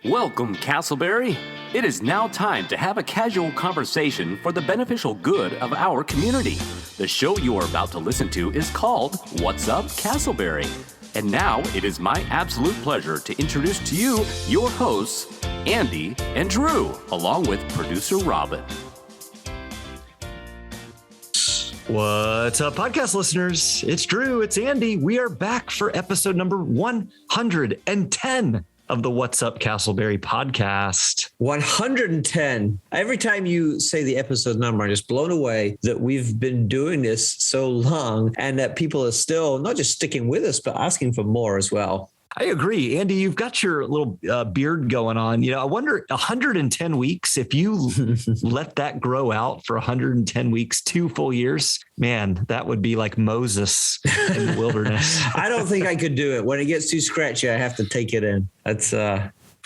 Welcome, Casselberry. It is now time to have a casual conversation for the beneficial good of our community. The show you are about to listen to is called What's Up, Casselberry? And now it is my absolute pleasure to introduce to you your hosts, Andy and Drew, along with producer Robin. What's up, podcast listeners? It's Drew, it's Andy. We are back for episode number 110 of the What's Up, Casselberry podcast. 110. Every time you say the episode number, I'm just blown away that we've been doing this so long and that people are still not just sticking with us, but asking for more as well. I agree. Andy, you've got your little beard going on. You know, I wonder 110 weeks, if you let that grow out for 110 weeks, 2 full years, man, that would be like Moses in the wilderness. I don't think I could do it. When it gets too scratchy, I have to take it in. That's,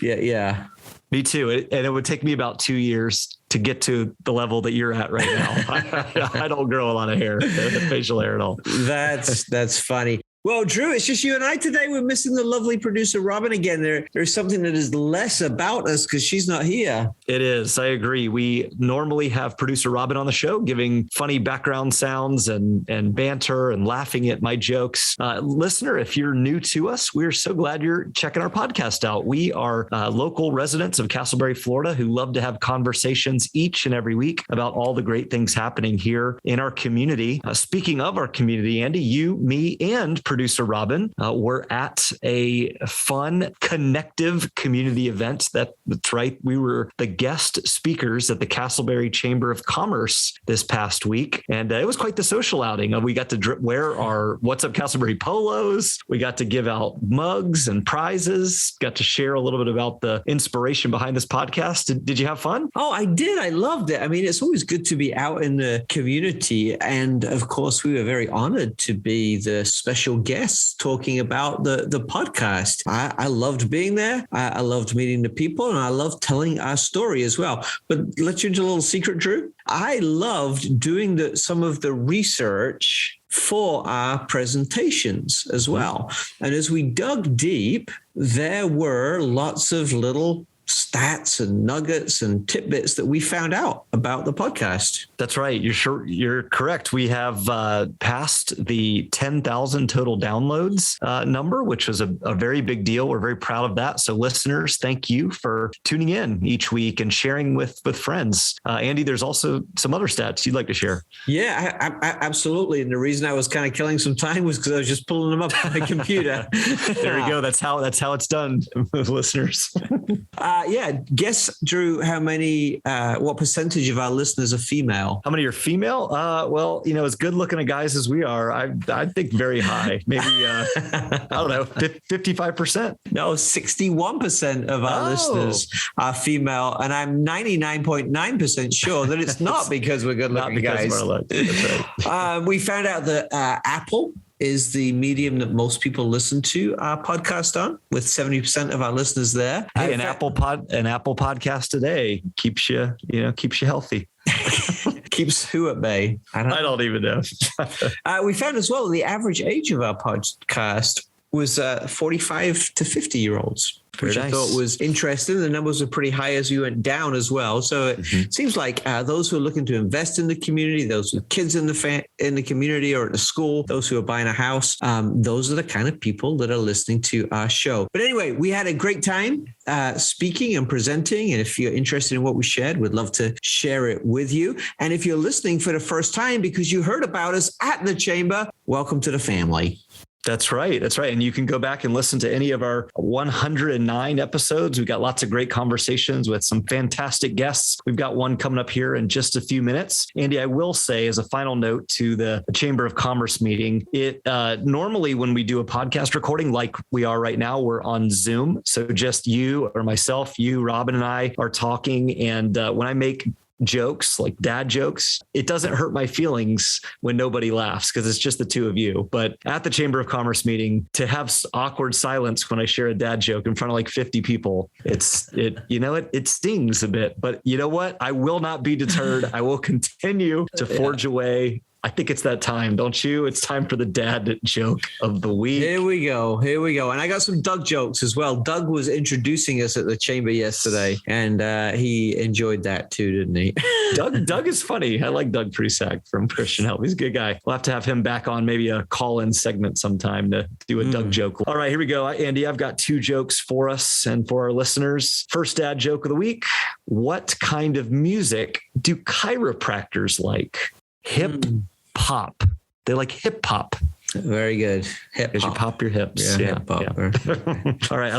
yeah. Me too. And it would take me about 2 years to get to the level that you're at right now. I don't grow a lot of hair, facial hair at all. That's funny. Well, Drew, it's just you and I today. We're missing the lovely producer, Robin, again. There's something that is less about us because she's not here. It is. I agree. We normally have producer Robin on the show giving funny background sounds and banter and laughing at my jokes. Listener, if you're new to us, we're so glad you're checking our podcast out. We are local residents of Casselberry, Florida, who love to have conversations each and every week about all the great things happening here in our community. Speaking of our community, Andy, you, me, and producer Robin, we're at a fun, connective community event. That's right. We were the guest speakers at the Casselberry Chamber of Commerce this past week. And it was quite the social outing. We got to wear our What's Up Casselberry polos. We got to give out mugs and prizes, got to share a little bit about the inspiration behind this podcast. Did you have fun? Oh, I did. I loved it. I mean, it's always good to be out in the community. And of course, we were very honored to be the special guests talking about the podcast. I loved being there. I loved meeting the people, and I loved telling our story as well. But let you into a little secret, Drew. I loved doing some of the research for our presentations as well. And as we dug deep, there were lots of little stats and nuggets and tidbits that we found out about the podcast. That's right. You're correct. We have passed the 10,000 total downloads number, which was a very big deal. We're very proud of that. So listeners, thank you for tuning in each week and sharing with friends. Andy, there's also some other stats you'd like to share. Yeah, I absolutely. And the reason I was kind of killing some time was because I was just pulling them up on my computer. There we go. That's how it's done, listeners. Guess, Drew, what percentage of our listeners are female? How many are female? Well, as good looking a guys as we are, I think very high. Maybe, I don't know, 55%. No, 61% of our listeners are female. And I'm 99.9% sure that it's not because we're good looking guys. Of our looks. That's right. We found out that Apple is the medium that most people listen to our podcast on, with 70% of our listeners there. Hey, an Apple podcast today keeps you healthy. Keeps who at bay? I don't even know. We found as well the average age of our podcast was 45 to 50 year olds. Which I thought was interesting. The numbers were pretty high as we went down as well. So it seems like those who are looking to invest in the community, those with kids in the community or at the school, those who are buying a house, those are the kind of people that are listening to our show. But anyway, we had a great time speaking and presenting. And if you're interested in what we shared, we'd love to share it with you. And if you're listening for the first time because you heard about us at the Chamber, welcome to the family. That's right. And you can go back and listen to any of our 109 episodes. We've got lots of great conversations with some fantastic guests. We've got one coming up here in just a few minutes. Andy, I will say as a final note to the Chamber of Commerce meeting, it normally when we do a podcast recording like we are right now, we're on Zoom. So just you or myself, Robin and I are talking. And when I make jokes, like dad jokes, it doesn't hurt my feelings when nobody laughs because it's just the two of you. But at the Chamber of Commerce meeting, to have awkward silence when I share a dad joke in front of like 50 people, it stings a bit. But you know what? I will not be deterred. I will continue to forge away I think it's that time, don't you? It's time for the dad joke of the week. Here we go. And I got some Doug jokes as well. Doug was introducing us at the chamber yesterday, and he enjoyed that too, didn't he? Doug is funny. I like Doug Presack from Christian Help. He's a good guy. We'll have to have him back on maybe a call-in segment sometime to do a Doug joke. All right, here we go. Andy, I've got 2 jokes for us and for our listeners. First dad joke of the week. What kind of music do chiropractors like? Hip hop. They like hip hop. Very good. Hip hop. As you pop your hips. Yeah. Hip hop. Yeah. All right. I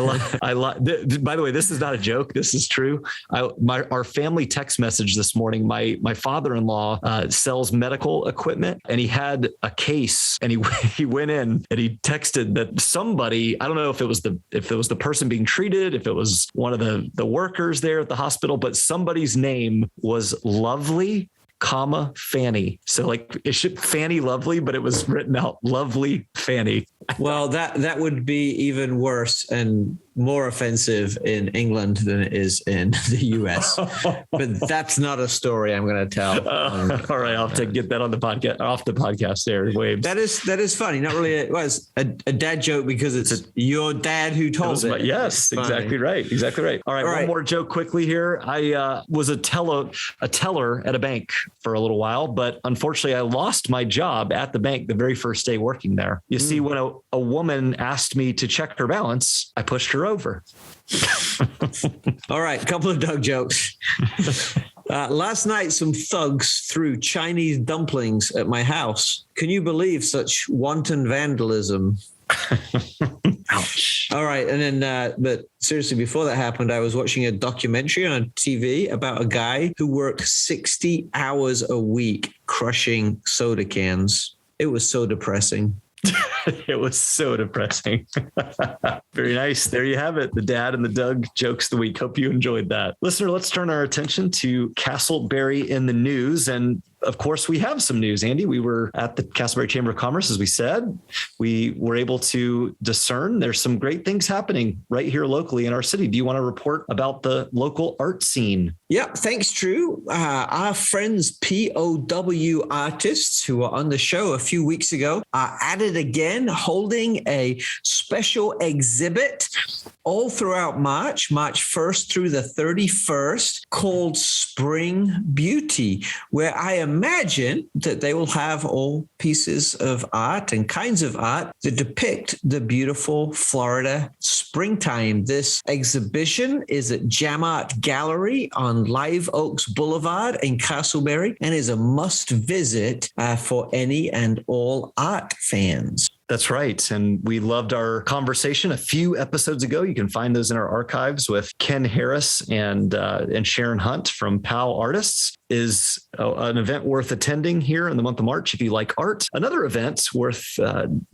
like. By the way, this is not a joke. This is true. Our family text message this morning. My father-in-law sells medical equipment, and he had a case, and he went in and he texted that somebody, I don't know if it was the person being treated, if it was one of the workers there at the hospital, but somebody's name was Lovely, Fanny. So like it should Fanny Lovely, but it was written out Lovely Fanny. Well, that would be even worse and more offensive in England than it is in the US. But that's not a story I'm going to tell. All right, I'll have to get that on the podcast, off the podcast there, Waves. That is funny. Not really. It was a dad joke because it's your dad who told it. Yes, exactly right. All right, one more joke quickly here. I was a teller at a bank for a little while, but unfortunately I lost my job at the bank the very first day working there. You see, when a woman asked me to check her balance, I pushed her over. All right, a couple of Doug jokes. Last night, some thugs threw Chinese dumplings at my house. Can you believe such wanton vandalism? Ouch. All right. And then, but seriously, before that happened, I was watching a documentary on TV about a guy who worked 60 hours a week crushing soda cans. It was so depressing. It was so depressing. Very nice. There you have it. The dad and the Doug jokes of the week. Hope you enjoyed that. Listener, let's turn our attention to Casselberry in the news. And of course, we have some news, Andy. We were at the Casselberry Chamber of Commerce, as we said. We were able to discern there's some great things happening right here locally in our city. Do you want to report about the local art scene? Yeah, thanks, Drew. Our friends POW artists who were on the show a few weeks ago are at it again, holding a special exhibit all throughout March 1st through the 31st, called Spring Beauty, where I imagine that they will have all pieces of art and kinds of art that depict the beautiful Florida springtime. This exhibition is at Jam Art Gallery on Live Oaks Boulevard in Casselberry and is a must visit for any and all art fans. That's right. And we loved our conversation a few episodes ago. You can find those in our archives with Ken Harris and Sharon Hunt from POW Artists. Is an event worth attending here in the month of March if you like art. Another event worth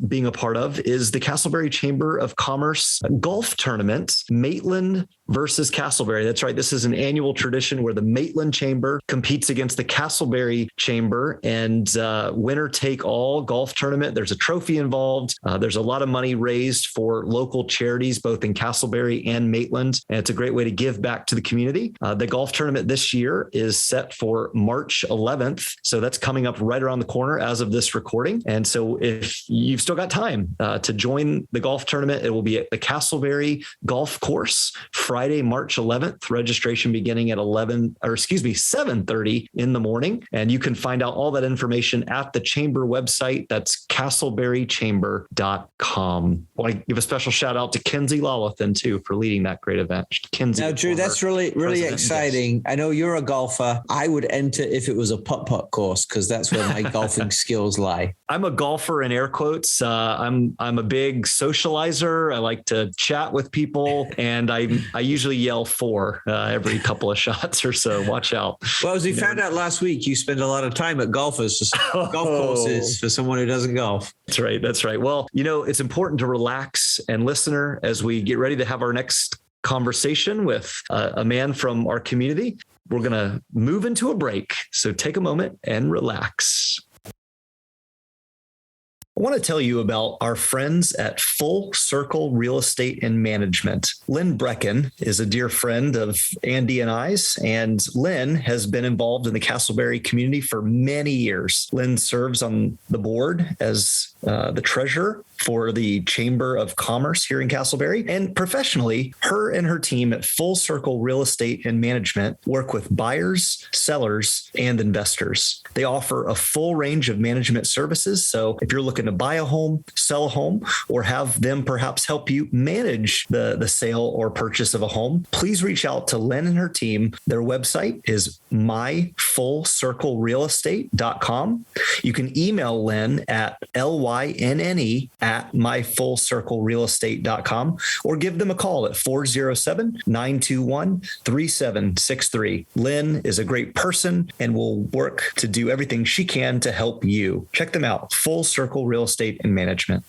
being a part of is the Casselberry Chamber of Commerce golf tournament, Maitland versus Casselberry. That's right. This is an annual tradition where the Maitland Chamber competes against the Casselberry Chamber, and winner take all golf tournament. There's a trophy involved. There's a lot of money raised for local charities, both in Casselberry and Maitland. And it's a great way to give back to the community. The golf tournament this year is set for March 11th. So that's coming up right around the corner as of this recording. And so if you've still got time to join the golf tournament, it will be at the Casselberry Golf Course, Friday, March 11th, registration beginning at 7:30 in the morning. And you can find out all that information at the chamber website. That's casselberrychamber.com. I want to give a special shout out to Kenzie Lawlithan too for leading that great event. Kenzie. Now, Drew, that's really exciting. Yes. I know you're a golfer. I would enter if it was a putt-putt course because that's where my golfing skills lie. I'm a golfer in air quotes. I'm a big socializer. I like to chat with people, and I usually yell four every couple of shots or so. Watch out. Well, as we found out last week, you spend a lot of time at golf courses for someone who doesn't golf. That's right. Well, it's important to relax and listener as we get ready to have our next conversation with a man from our community. We're going to move into a break. So take a moment and relax. I want to tell you about our friends at Full Circle Real Estate and Management. Lynn Brecken is a dear friend of Andy and I's, and Lynn has been involved in the Casselberry community for many years. Lynn serves on the board as the treasurer for the Chamber of Commerce here in Casselberry. And professionally, her and her team at Full Circle Real Estate and Management work with buyers, sellers, and investors. They offer a full range of management services. So if you're looking to buy a home, sell a home, or have them perhaps help you manage the sale or purchase of a home, please reach out to Lynn and her team. Their website is myfullcirclerealestate.com. You can email Lynn at lynne@myfullcirclerealestate.com or give them a call at 407-921-3763. Lynn is a great person and will work to do everything she can to help you. Check them out, Full Circle Real Estate and Management.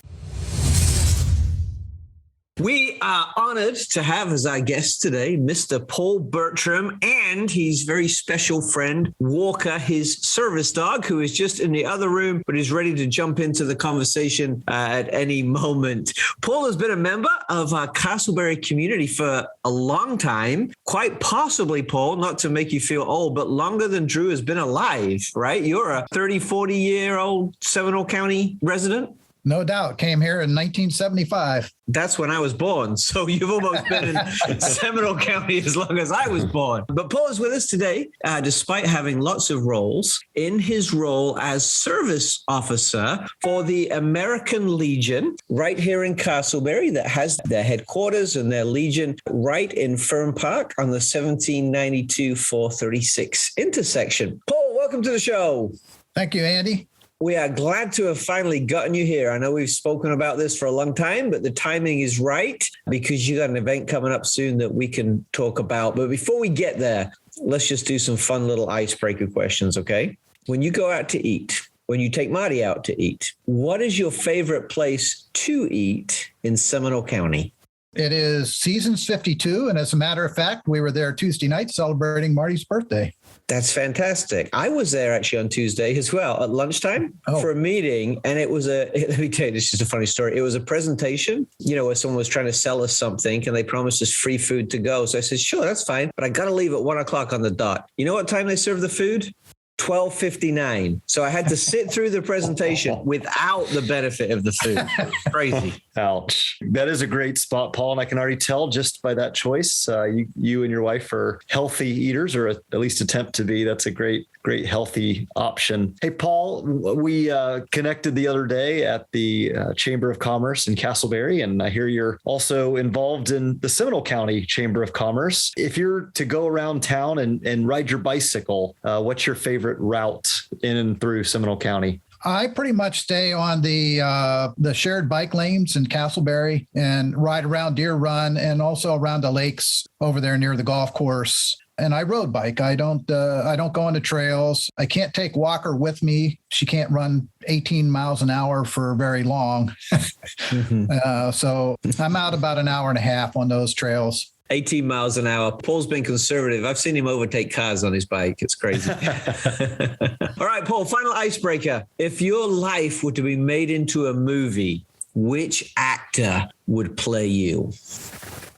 We are honored to have as our guest today, Mr. Paul Bertram, and his very special friend, Walker, his service dog, who is just in the other room, but is ready to jump into the conversation at any moment. Paul has been a member of our Casselberry community for a long time, quite possibly, Paul, not to make you feel old, but longer than Drew has been alive, right? You're a 30, 40-year-old Seminole County resident? No doubt. Came here in 1975. That's when I was born. So you've almost been in Seminole County as long as I was born. But Paul is with us today, despite having lots of roles, in his role as service officer for the American Legion right here in Casselberry, that has their headquarters and their Legion right in Fern Park on the 1792-436 intersection. Paul, welcome to the show. Thank you, Andy. We are glad to have finally gotten you here. I know we've spoken about this for a long time, but the timing is right because you got an event coming up soon that we can talk about. But before we get there, let's just do some fun little icebreaker questions, okay? When you go out to eat, when you take Marty out to eat, what is your favorite place to eat in Seminole County? It is Seasons 52. And as a matter of fact, we were there Tuesday night celebrating Marty's birthday. That's fantastic. I was there actually on Tuesday as well at lunchtime for a meeting. And it was let me tell you, this is just a funny story. It was a presentation, where someone was trying to sell us something and they promised us free food to go. So I said, sure, that's fine. But I got to leave at 1:00 on the dot. You know what time they serve the food? 12:59. So I had to sit through the presentation without the benefit of the food. Crazy. Ouch. That is a great spot, Paul. And I can already tell just by that choice, you and your wife are healthy eaters, or at least attempt to be. That's a great healthy option. Hey, Paul, we connected the other day at the Chamber of Commerce in Casselberry, and I hear you're also involved in the Seminole County Chamber of Commerce. If you're to go around town and ride your bicycle, what's your favorite route in and through Seminole County? I pretty much stay on the shared bike lanes in Casselberry and ride around Deer Run and also around the lakes over there near the golf course. And I road bike. I don't go on the trails. I can't take Walker with me. She can't run 18 miles an hour for very long. So I'm out about an hour and a half on those trails. 18 miles an hour. Paul's been conservative. I've seen him overtake cars on his bike. It's crazy. All right, Paul, final icebreaker. If your life were to be made into a movie, which actor would play you?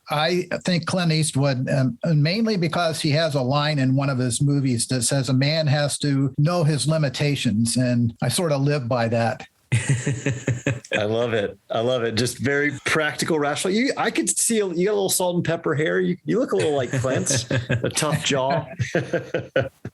I think Clint Eastwood, mainly because he has a line in one of his movies that says a man has to know his limitations. And I sort of live by that. I love it. Just very practical, rational. I could see you got a little salt and pepper hair. You look a little like Clint, a tough jaw.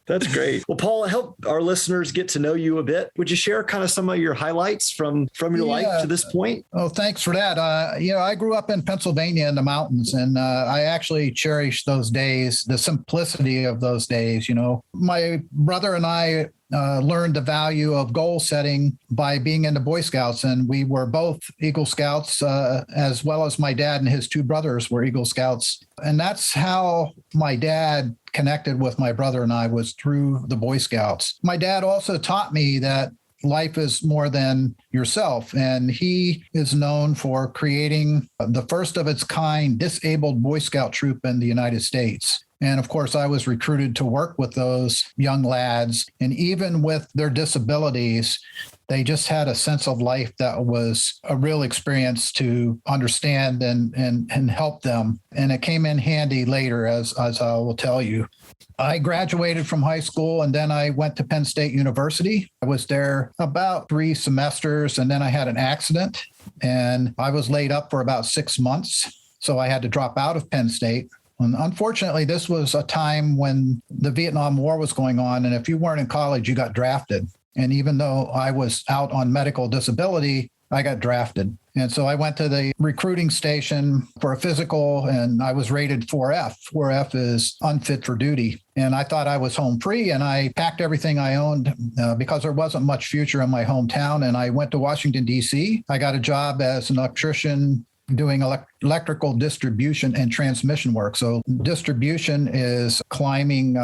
That's great. Well, Paul, help our listeners get to know you a bit. Would you share kind of some of your highlights from your life to this point? Oh, thanks for that. I grew up in Pennsylvania in the mountains, and I actually cherish those days, the simplicity of those days. My brother and I learned the value of goal setting by being in the Boy Scouts. And we were both Eagle Scouts, as well as my dad and his two brothers were Eagle Scouts. And that's how my dad connected with my brother and I, was through the Boy Scouts. My dad also taught me that life is more than yourself. And he is known for creating the first of its kind disabled Boy Scout troop in the United States. And of course, I was recruited to work with those young lads. And even with their disabilities, they just had a sense of life that was a real experience to understand and help them. And it came in handy later, as I will tell you. I graduated from high school and then I went to Penn State University. I was there about 3 semesters and then I had an accident and I was laid up for about 6 months. So I had to drop out of Penn State. And unfortunately, this was a time when the Vietnam War was going on. And if you weren't in college, you got drafted. And even though I was out on medical disability, I got drafted. And so I went to the recruiting station for a physical and I was rated 4F. 4F is unfit for duty. And I thought I was home free and I packed everything I owned because there wasn't much future in my hometown. And I went to Washington, D.C. I got a job as an electrician doing electrical distribution and transmission work. So distribution is climbing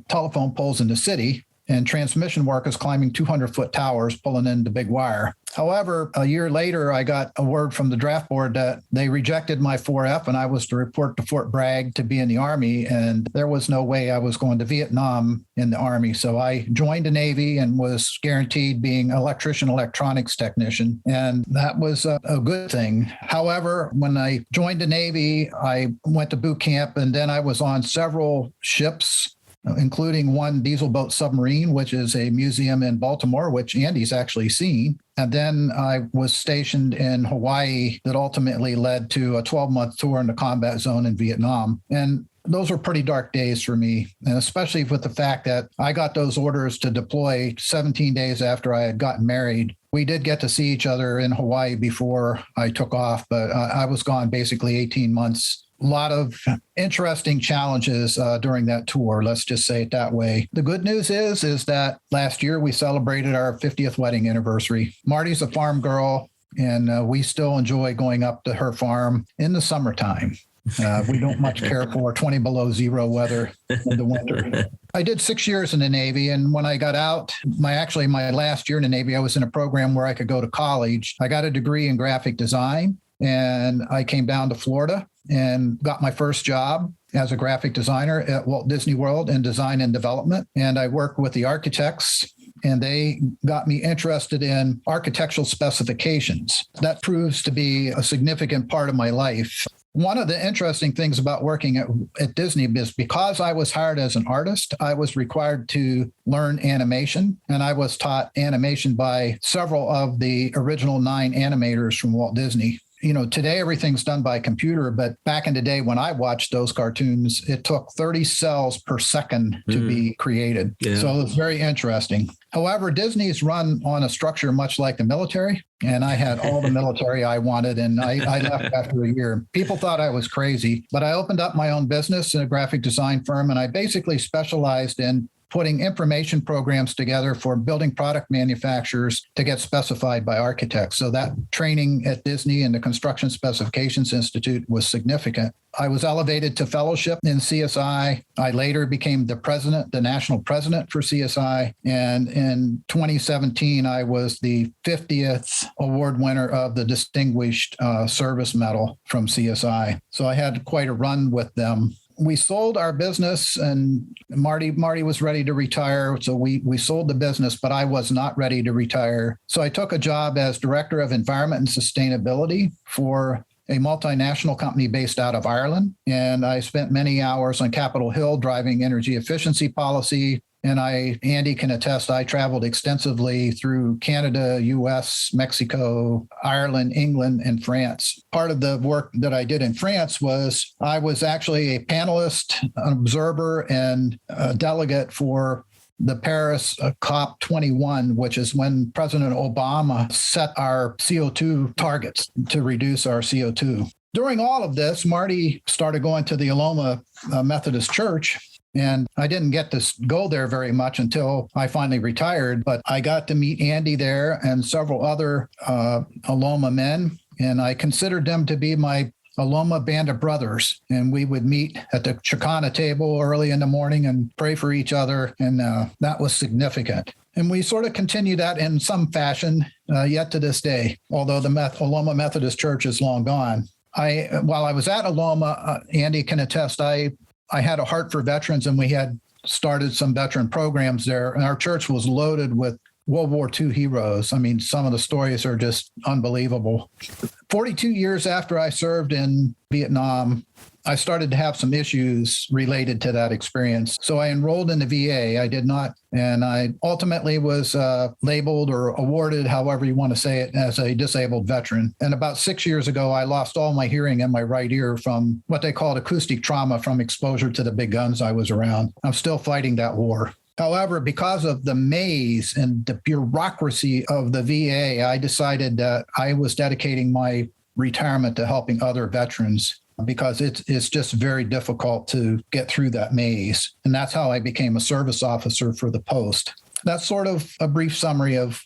telephone poles in the city. And transmission work is climbing 200-foot towers, pulling in the big wire. However, a year later, I got a word from the draft board that they rejected my 4F and I was to report to Fort Bragg to be in the Army. And there was no way I was going to Vietnam in the Army. So I joined the Navy and was guaranteed being electrician, electronics technician. And that was a good thing. However, when I joined the Navy, I went to boot camp and then I was on several ships, including one diesel boat submarine, which is a museum in Baltimore, which Andy's actually seen. And then I was stationed in Hawaii that ultimately led to a 12-month tour in the combat zone in Vietnam. And those were pretty dark days for me, and especially with the fact that I got those orders to deploy 17 days after I had gotten married. We did get to see each other in Hawaii before I took off, but I was gone basically 18 months. A lot of interesting challenges during that tour. Let's just say it that way. The good news is that last year we celebrated our 50th wedding anniversary. Marty's a farm girl, and we still enjoy going up to her farm in the summertime. We don't much care for 20 below zero weather in the winter. I did 6 years in the Navy. And when I got out, my last year in the Navy, I was in a program where I could go to college. I got a degree in graphic design and I came down to Florida and got my first job as a graphic designer at Walt Disney World in design and development. And I worked with the architects and they got me interested in architectural specifications. That proves to be a significant part of my life. One of the interesting things about working at Disney is because I was hired as an artist, I was required to learn animation, and I was taught animation by several of the original 9 animators from Walt Disney. You know, today everything's done by computer, but back in the day when I watched those cartoons, it took 30 cells per second to be created. Yeah. So it was very interesting. However, Disney's run on a structure much like the military, and I had all the military I wanted, and I left after a year. People thought I was crazy, but I opened up my own business in a graphic design firm, and I basically specialized in putting information programs together for building product manufacturers to get specified by architects. So that training at Disney and the Construction Specifications Institute was significant. I was elevated to fellowship in CSI. I later became the national president for CSI. And in 2017, I was the 50th award winner of the Distinguished Service Medal from CSI. So I had quite a run with them. We sold our business and Marty was ready to retire. So we sold the business, but I was not ready to retire. So I took a job as director of environment and sustainability for a multinational company based out of Ireland. And I spent many hours on Capitol Hill driving energy efficiency policy. And Andy can attest, I traveled extensively through Canada, US, Mexico, Ireland, England, and France. Part of the work that I did in France was I was actually a panelist, an observer, and a delegate for the Paris COP21, which is when President Obama set our CO2 targets to reduce our CO2. During all of this, Marty started going to the Aloma Methodist Church. And I didn't get to go there very much until I finally retired, but I got to meet Andy there and several other Aloma men, and I considered them to be my Aloma band of brothers. And we would meet at the Chicana table early in the morning and pray for each other, and that was significant. And we sort of continue that in some fashion yet to this day, although the Aloma Methodist Church is long gone. While I was at Aloma, Andy can attest, I had a heart for veterans, and we had started some veteran programs there. And our church was loaded with World War II heroes. I mean, some of the stories are just unbelievable. 42 years after I served in Vietnam, I started to have some issues related to that experience. So I enrolled in the VA. I did not, and I ultimately was labeled or awarded, however you want to say it, as a disabled veteran. And about 6 years ago, I lost all my hearing in my right ear from what they called acoustic trauma from exposure to the big guns I was around. I'm still fighting that war. However, because of the maze and the bureaucracy of the VA, I decided that I was dedicating my retirement to helping other veterans, because it's just very difficult to get through that maze. And that's how I became a service officer for the post. That's sort of a brief summary of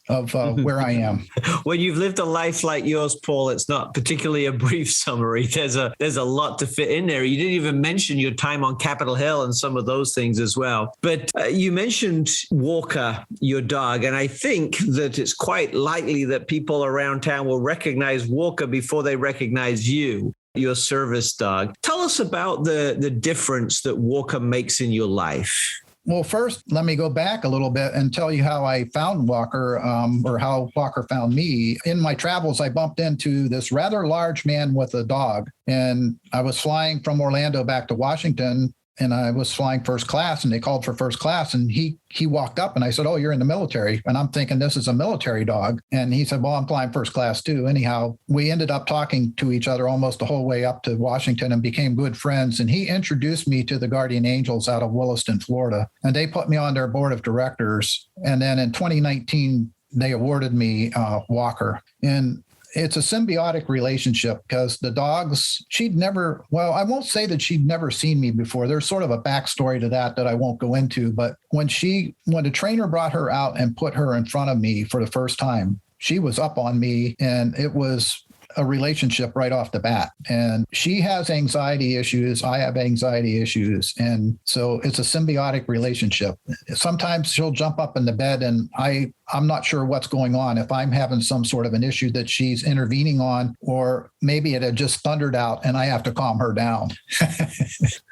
where I am. When you've lived a life like yours, Paul, it's not particularly a brief summary. There's a lot to fit in there. You didn't even mention your time on Capitol Hill and some of those things as well. But you mentioned Walker, your dog, and I think that it's quite likely that people around town will recognize Walker before they recognize you, your service dog. Tell us about the difference that Walker makes in your life. Well, first, let me go back a little bit and tell you how I found Walker, or how Walker found me. In my travels, I bumped into this rather large man with a dog, and I was flying from Orlando back to Washington, and I was flying first class, and they called for first class, and he walked up, and I said, "Oh, you're in the military." And I'm thinking this is a military dog. And he said, "Well, I'm flying first class too." Anyhow, we ended up talking to each other almost the whole way up to Washington and became good friends. And he introduced me to the Guardian Angels out of Williston, Florida. And they put me on their board of directors. And then in 2019, they awarded me Walker. And it's a symbiotic relationship, because the dogs, I won't say that she'd never seen me before. There's sort of a backstory to that I won't go into. But when the trainer brought her out and put her in front of me for the first time, she was up on me, and it was a relationship right off the bat. And she has anxiety issues. I have anxiety issues. And so it's a symbiotic relationship. Sometimes she'll jump up in the bed, and I'm not sure what's going on, if I'm having some sort of an issue that she's intervening on, or maybe it had just thundered out and I have to calm her down.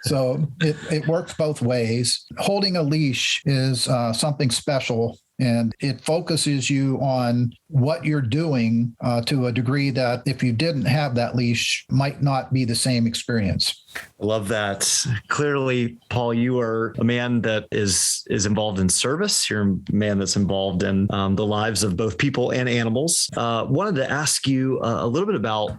So it works both ways. Holding a leash is something special. And it focuses you on what you're doing to a degree that if you didn't have that leash, might not be the same experience. I love that. Clearly, Paul, you are a man that is involved in service. You're a man that's involved in the lives of both people and animals. Wanted to ask you a little bit about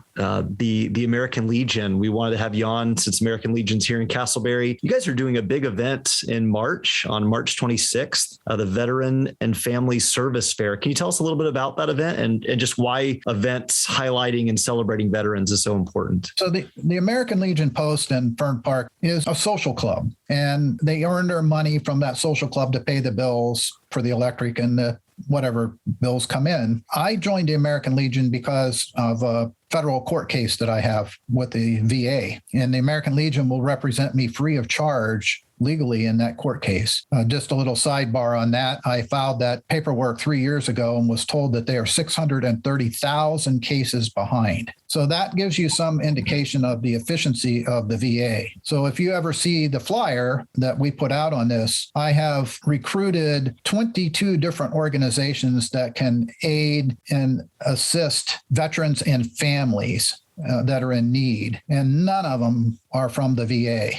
the American Legion. We wanted to have you on since American Legion's here in Casselberry. You guys are doing a big event in March, on March 26th, the Veteran and Family Service Fair. Can you tell us a little bit about that event and just why events highlighting and celebrating veterans is so important? So the American Legion Post in Fern Park is a social club, and they earn their money from that social club to pay the bills for the electric and the whatever bills come in. I joined the American Legion because of a federal court case that I have with the VA, and the American Legion will represent me free of charge legally in that court case. Just a little sidebar on that. I filed that paperwork 3 years ago and was told that they are 630,000 cases behind. So that gives you some indication of the efficiency of the VA. So if you ever see the flyer that we put out on this, I have recruited 22 different organizations that can aid and assist veterans and families that are in need. And none of them are from the VA.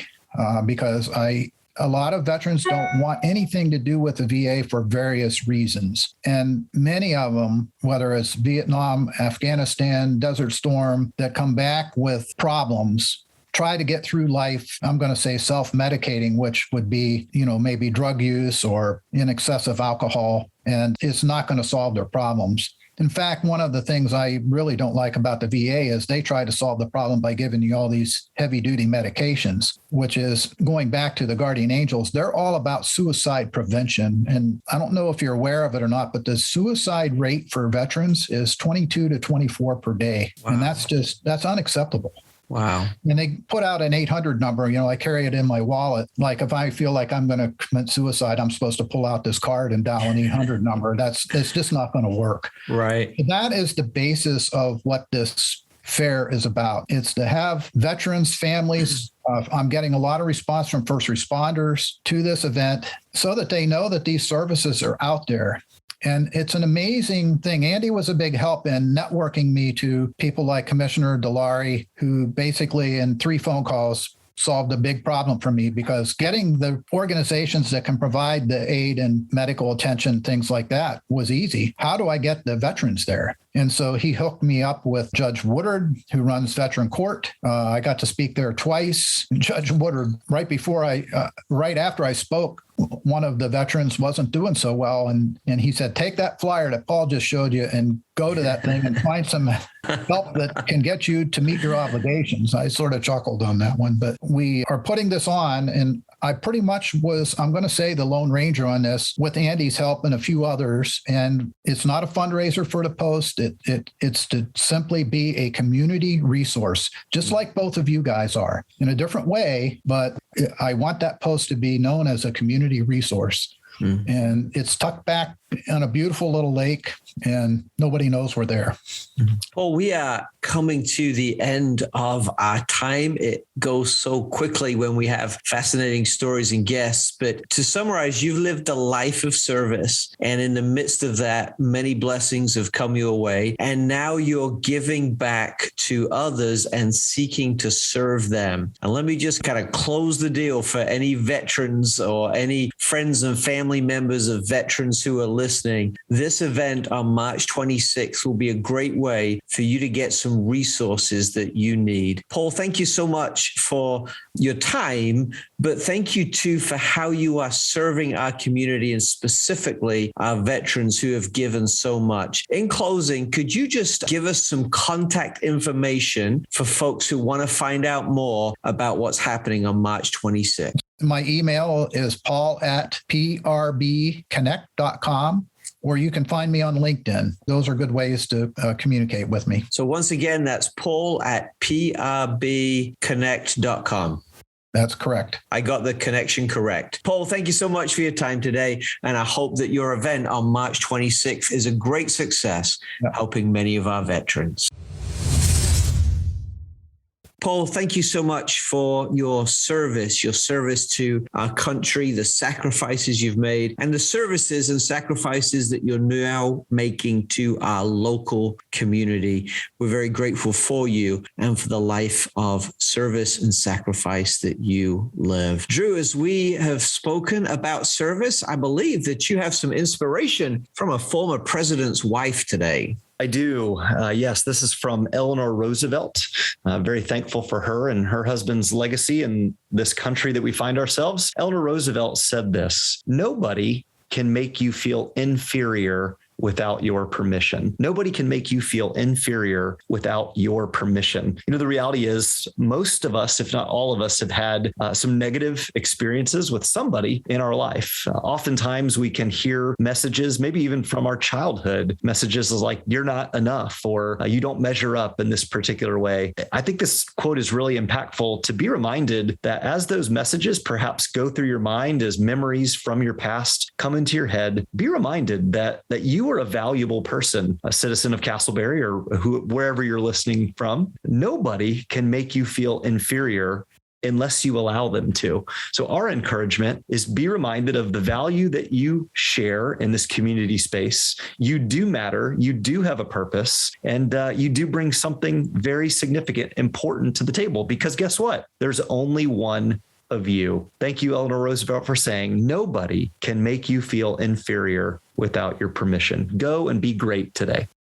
Because a lot of veterans don't want anything to do with the VA for various reasons. And many of them, whether it's Vietnam, Afghanistan, Desert Storm, that come back with problems, try to get through life, I'm going to say self-medicating, which would be, maybe drug use or in excessive alcohol, and it's not going to solve their problems. In fact, one of the things I really don't like about the VA is they try to solve the problem by giving you all these heavy-duty medications, which is going back to the Guardian Angels. They're all about suicide prevention. And I don't know if you're aware of it or not, but the suicide rate for veterans is 22 to 24 per day. Wow. And that's unacceptable. Wow. And they put out an 800 number. I carry it in my wallet. Like if I feel like I'm going to commit suicide, I'm supposed to pull out this card and dial an 800 number. It's just not going to work. Right. That is the basis of what this fair is about. It's to have veterans, families. I'm getting a lot of response from first responders to this event so that they know that these services are out there. And it's an amazing thing. Andy was a big help in networking me to people like Commissioner Delary, who basically in 3 phone calls solved a big problem for me, because getting the organizations that can provide the aid and medical attention, things like that, was easy. How do I get the veterans there? And so he hooked me up with Judge Woodard, who runs Veteran Court. I got to speak there twice. Judge Woodard, right after I spoke, one of the veterans wasn't doing so well. And he said, take that flyer that Paul just showed you and go to that thing and find some help that can get you to meet your obligations. I sort of chuckled on that one, but we are putting this on, and I pretty much was, I'm going to say, the Lone Ranger on this with Andy's help and a few others. And it's not a fundraiser for the Post. It's to simply be a community resource, just like both of you guys are, in a different way. But I want that Post to be known as a community resource. Mm. And it's tucked back on a beautiful little lake, and nobody knows we're there. Well, we are coming to the end of our time. It goes so quickly when we have fascinating stories and guests. But to summarize, you've lived a life of service. And in the midst of that, many blessings have come your way. And now you're giving back to others and seeking to serve them. And let me just kind of close the deal for any veterans or any friends and family members of veterans who are listening. This event on March 26th will be a great way for you to get some resources that you need. Paul, thank you so much for your time, but thank you too for how you are serving our community and specifically our veterans who have given so much. In closing, could you just give us some contact information for folks who want to find out more about what's happening on March 26th? My email is paul@prbconnect.com, or you can find me on LinkedIn. Those are good ways to communicate with me. So once again, that's paul@prbconnect.com. That's correct. I got the connection correct. Paul, thank you so much for your time today. And I hope that your event on March 26th is a great success, helping many of our veterans. Paul, thank you so much for your service to our country, the sacrifices you've made, and the services and sacrifices that you're now making to our local community. We're very grateful for you and for the life of service and sacrifice that you live. Drew, as we have spoken about service, I believe that you have some inspiration from a former president's wife today. I do. Yes, this is from Eleanor Roosevelt. Very thankful for her and her husband's legacy in this country that we find ourselves. Eleanor Roosevelt said this: nobody can make you feel inferior without your permission. Nobody can make you feel inferior without your permission. You know, the reality is most of us, if not all of us, have had some negative experiences with somebody in our life. Oftentimes we can hear messages, maybe even from our childhood, messages like, you're not enough, or you don't measure up in this particular way. I think this quote is really impactful to be reminded that as those messages perhaps go through your mind, as memories from your past come into your head, be reminded that you are a valuable person, a citizen of Casselberry or wherever you're listening from. Nobody can make you feel inferior unless you allow them to. So our encouragement is be reminded of the value that you share in this community space. You do matter. You do have a purpose, and you do bring something very significant, important to the table, because guess what? There's only one of you. Thank you, Eleanor Roosevelt, for saying nobody can make you feel inferior without your permission. Go and be great today.